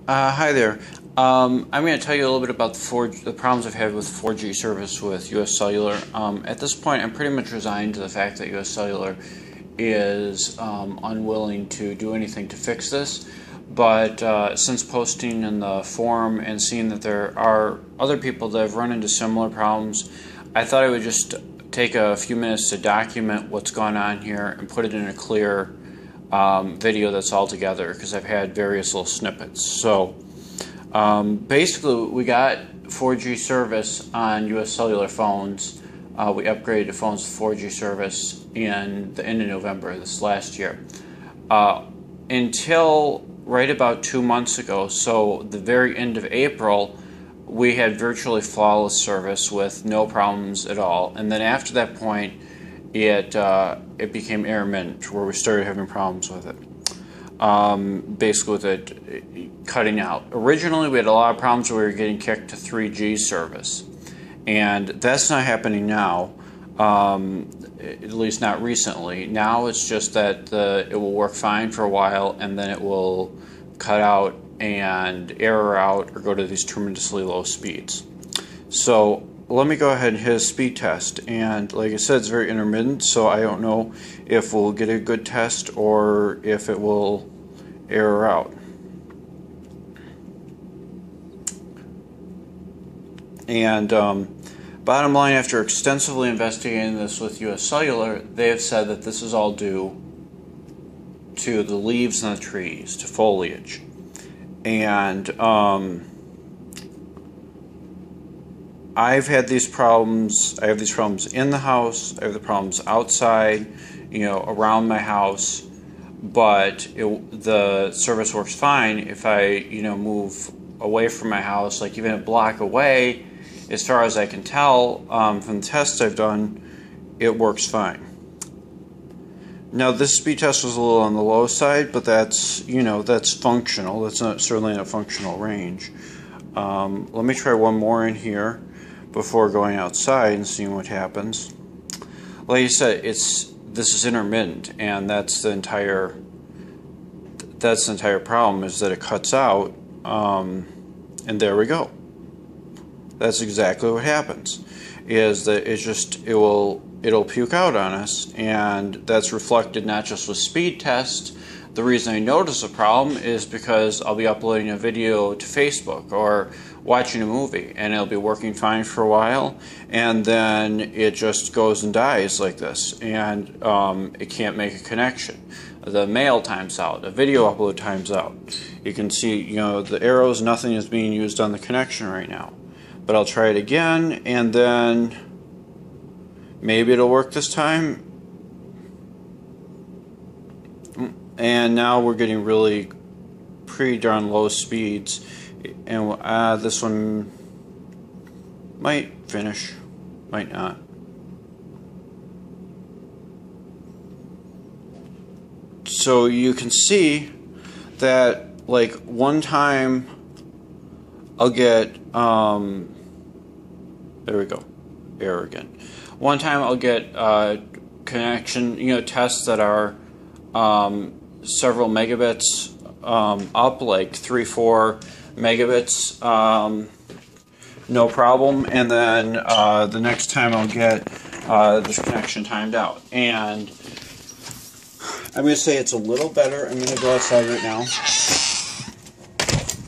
Hi there. I'm going to tell you a little bit about the problems I've had with 4G service with US Cellular. At this point, I'm pretty much resigned to the fact that US Cellular is unwilling to do anything to fix this. But since posting in the forum and seeing that there are other people that have run into similar problems, I thought I would just take a few minutes to document what's going on here and put it in a clear video that's all together, because I've had various little snippets. So basically, we got 4G service on US Cellular phones. We upgraded to phones with 4G service in the end of November this last year. Until right about 2 months ago, so the very end of April, we had virtually flawless service with no problems at all. And then after that point, it became intermittent, where we started having problems with it. Basically with it cutting out. Originally, we had a lot of problems where we were getting kicked to 3G service. And that's not happening now, at least not recently. Now it's just that it will work fine for a while, and then it will cut out and error out or go to these tremendously low speeds. So let me go ahead and hit a speed test, and like I said, it's very intermittent, so I don't know if we'll get a good test or if it will error out. And bottom line, after extensively investigating this with US Cellular, they have said that this is all due to the leaves on the trees, to foliage. And I've had these problems. I have these problems in the house. I have the problems outside, around my house. But the service works fine if I, move away from my house, like even a block away. As far as I can tell from the tests I've done, it works fine. Now, this speed test was a little on the low side, but that's functional. That's not certainly in a functional range. Let me try one more in here before going outside and seeing what happens. Like I said, this is intermittent, and that's the entire problem, is that it cuts out, and there we go. That's exactly what happens. Is that it'll puke out on us, and that's reflected not just with speed tests. The reason I notice a problem is because I'll be uploading a video to Facebook or watching a movie, and it'll be working fine for a while, and then it just goes and dies like this, and it can't make a connection. The mail times out, the video upload times out. You can see, the arrows, nothing is being used on the connection right now. But I'll try it again, and then maybe it'll work this time. And now we're getting really pretty darn low speeds, and this one might finish, might not. So you can see that, like, one time I'll get there we go, error again. One time I'll get connection, tests that are several megabits up, like 3-4 megabits, no problem. And then the next time I'll get this connection timed out. And I'm going to say it's a little better. I'm going to go outside right now.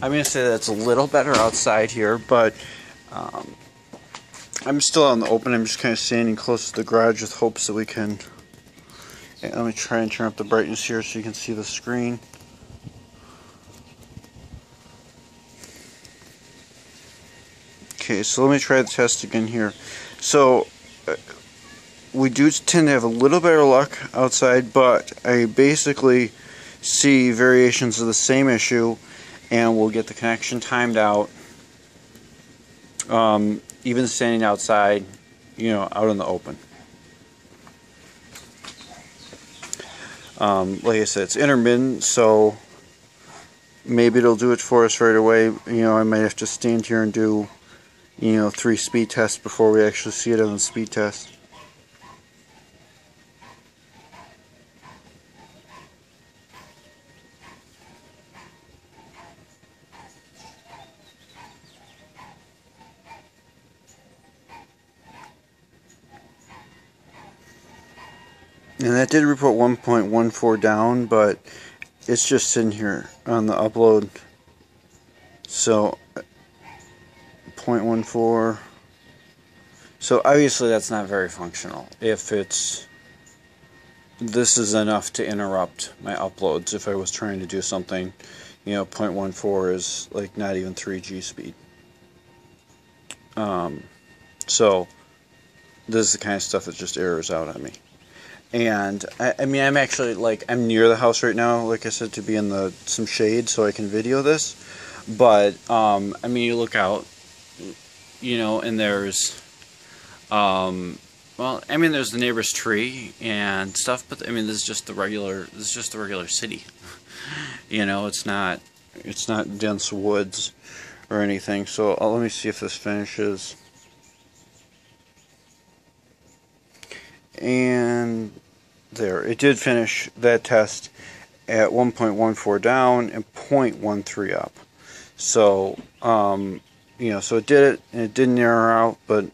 I'm going to say that it's a little better outside here, but I'm still out in the open. I'm just kind of standing close to the garage with hopes that we can... Let me try and turn up the brightness here so you can see the screen. Okay, so let me try the test again here. So, we do tend to have a little better luck outside, but I basically see variations of the same issue, and we'll get the connection timed out, even standing outside, out in the open. Like I said, it's intermittent, so maybe it'll do it for us right away. I might have to stand here and do, 3 speed tests before we actually see it on the speed test. And that did report 1.14 down, but it's just sitting here on the upload. So 0.14. So obviously that's not very functional. If this is enough to interrupt my uploads if I was trying to do something, 0.14 is like not even 3G speed. So this is the kind of stuff that just errors out on me. And I mean, I'm actually I'm near the house right now, like I said, to be in some shade so I can video this. But I mean, you look out, and there's well, I mean, there's the neighbor's tree and stuff, but I mean, this is just the regular city. It's not dense woods or anything. So let me see if this finishes. And there, it did finish that test at 1.14 down and 0.13 up. So, so it did it, and it didn't error out, but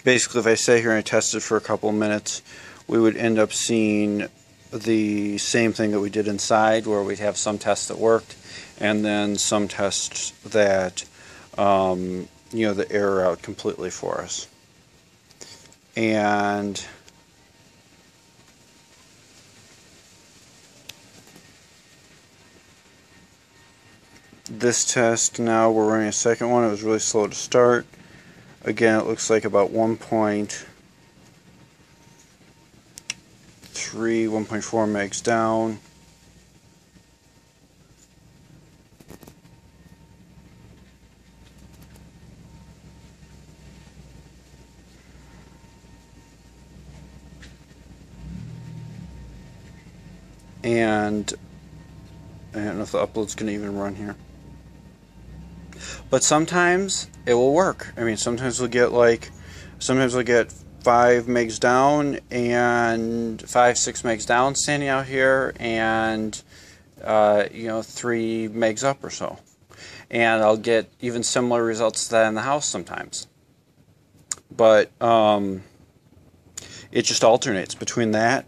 basically if I stay here and I test it for a couple of minutes, we would end up seeing the same thing that we did inside, where we'd have some tests that worked, and then some tests that, that error out completely for us. And this test now, we're running a second one. It was really slow to start. Again, it looks like about 1.3, 1.4 megs down. And I don't know if the upload's going to even run here. But sometimes it will work. I mean, sometimes we'll get 5 megs down and 5-6 megs down standing out here, and 3 megs up or so. And I'll get even similar results to that in the house sometimes. But it just alternates between that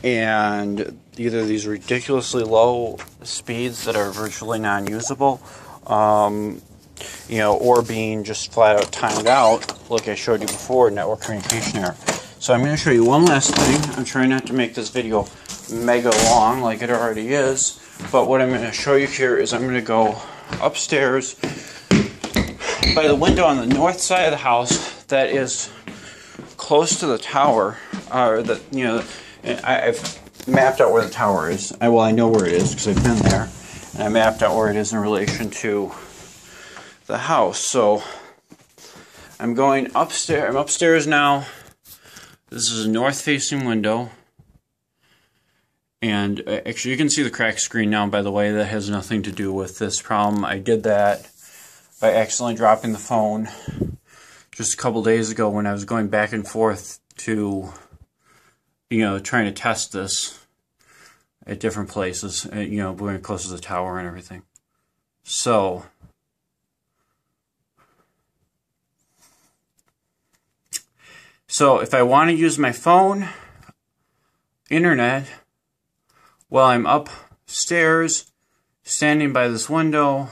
and either these ridiculously low speeds that are virtually non-usable, or being just flat out timed out, like I showed you before, network communication error. So I'm going to show you one last thing. I'm trying not to make this video mega long like it already is, but what I'm going to show you here is I'm going to go upstairs by the window on the north side of the house that is close to the tower, I've mapped out where the tower is. I know where it is because I've been there, and I mapped out where it is in relation to the house. So I'm going upstairs. I'm upstairs now. This is a north-facing window, and actually you can see the cracked screen now, by the way. That has nothing to do with this problem. I did that by accidentally dropping the phone just a couple days ago when I was going back and forth to trying to test this at different places, going close to the tower and everything. So if I want to use my phone, internet, while I'm upstairs, standing by this window,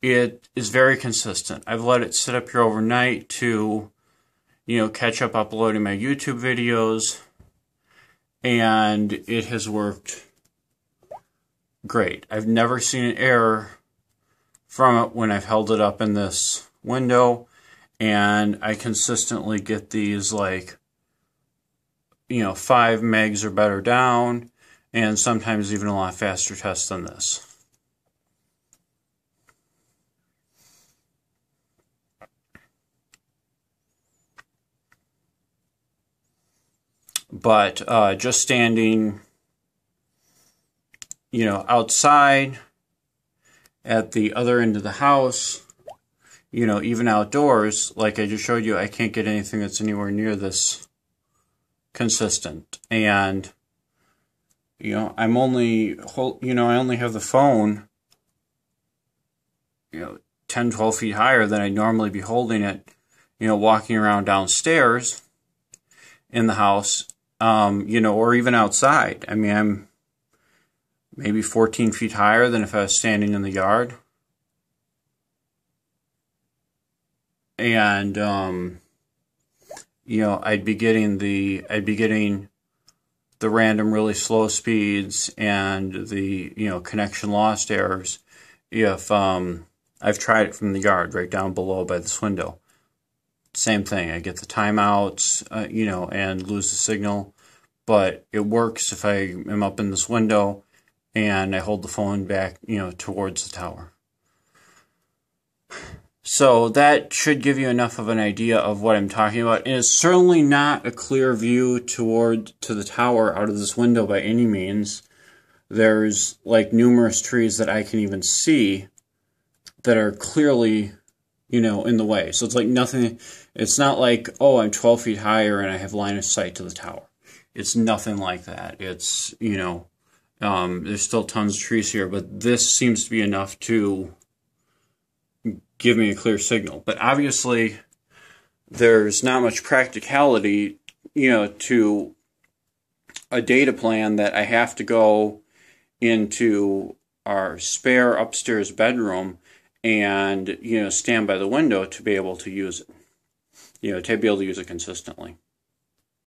it is very consistent. I've let it sit up here overnight to, catch up uploading my YouTube videos, and it has worked great. I've never seen an error from it when I've held it up in this window, and I consistently get these 5 megs or better down, and sometimes even a lot faster tests than this. But just standing, outside at the other end of the house, even outdoors, like I just showed you, I can't get anything that's anywhere near this consistent. And, I only have the phone, 10, 12 feet higher than I'd normally be holding it, walking around downstairs. in the house, you know, or even outside. I mean, I'm maybe 14 feet higher than if I was standing in the yard. And, you know, I'd be getting the random really slow speeds and the, you know, connection lost errors if I've tried it from the yard right down below by this window. Same thing, I get the timeouts, you know, and lose the signal, but it works if I am up in this window and I hold the phone back, you know, towards the tower. So that should give you enough of an idea of what I'm talking about. And it's certainly not a clear view to the tower out of this window by any means. There's like numerous trees that I can even see that are clearly, you know, in the way. So it's like nothing, it's not like, oh, I'm 12 feet higher and I have line of sight to the tower. It's nothing like that. It's, you know, there's still tons of trees here, but this seems to be enough to give me a clear signal. But obviously, there's not much practicality, you know, to a data plan that I have to go into our spare upstairs bedroom and, you know, stand by the window to be able to use it, you know, to be able to use it consistently.